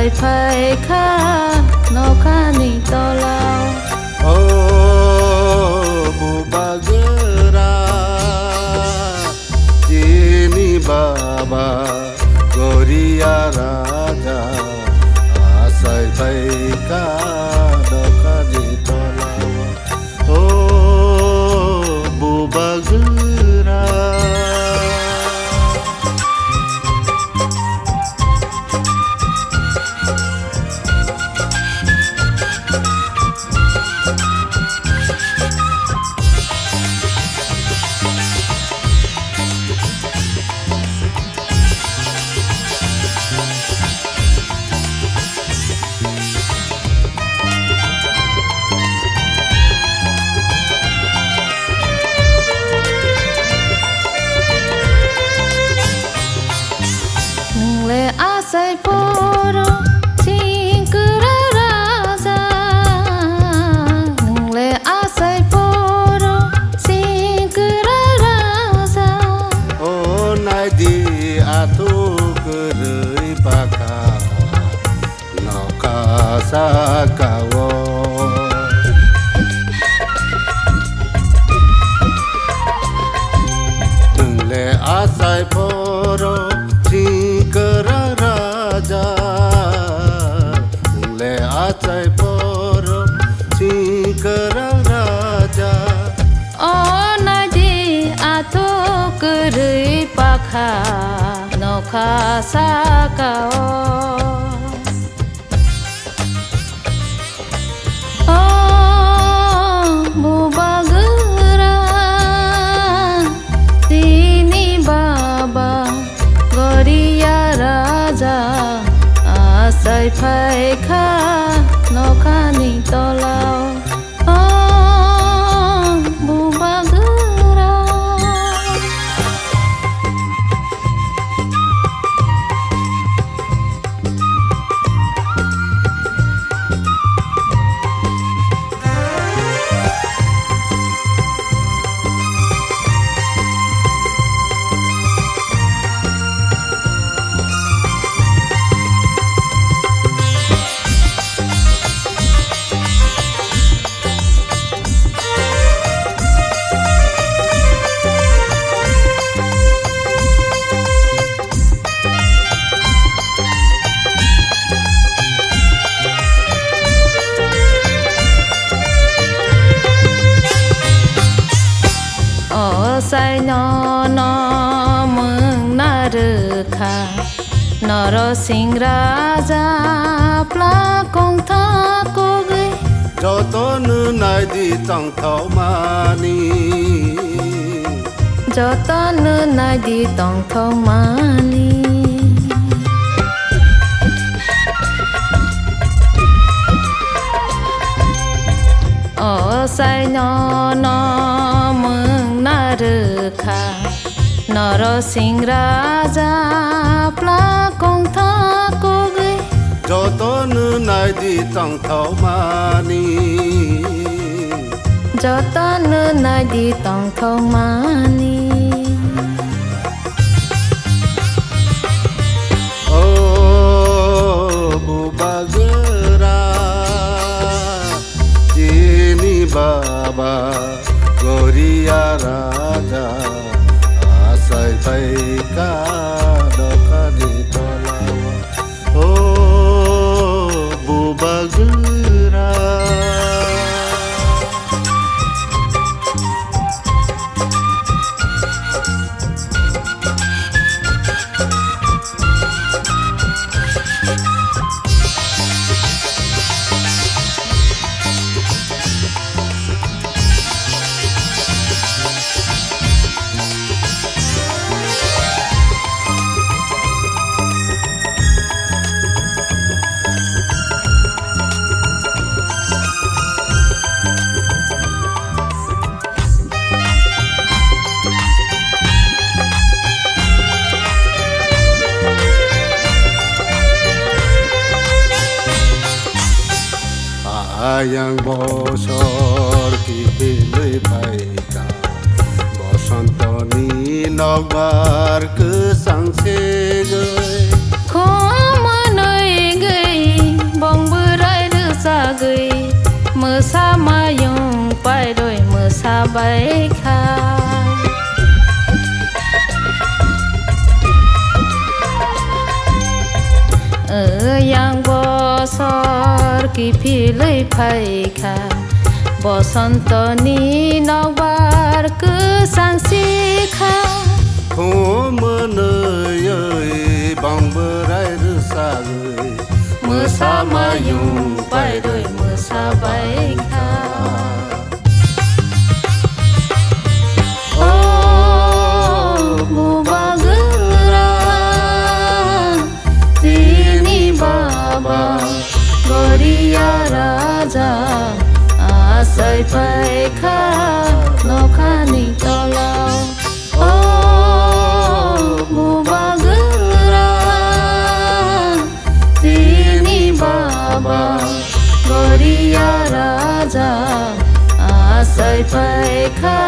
फाइखा नखानि तलाव ओ बुबागोरा जिनि बाबा गरिया राजा आसाय फाइखा नखानि तलाव ओ बुबागोरा नोंले आसाय बर' सिंगोरा राजा नोंले आसाय बर' सिंगोरा राजा ओ नायदि आथु गोरै पाखा नखा साकाव नोंले आसाय बर' सिंगोरा राजा नोंले आसाय बर' सिंगोरा राजा ओ नायदि आथु गोरै पाखा नखा साकाव ओ बुबागोरा जिनि बाबा गरिया राजा आसाय फाइखा नखानि तलाव ओ बुबागोरा असाय नन मोंना रोखा नरसिंह राजा प्लाकंथा कगै जतन नायदि तंथाव मानि जतन नायदि तंथाव मानि असाय नन मोंना रोखा नरसिंह राजा प्लाकंथा कगै जतन नायदि तंथाव मानि जतन नायदि तंथाव मानि ओ बुबागोरा जिनि बाबा गरिया राजा आसाय फाइखा नखानि तलाव ओ बुबागोरा ayang bosor kipilih baika bosantoni nogbar kesang segai Komanoi gai मोसाबायखा yang bosor kipilai phaika bosantoni nokbar kesangsikha खोमनयै बांबोराय रोसागै मोसामायुं बायदय मोसाबायखा ओ मुबागोरा तिनी बाबा गरिया राजा आसाय पायखा नखानि तलाव ओ मुबागोरा तिनी बाबा गरिया राजा आसाय पायखा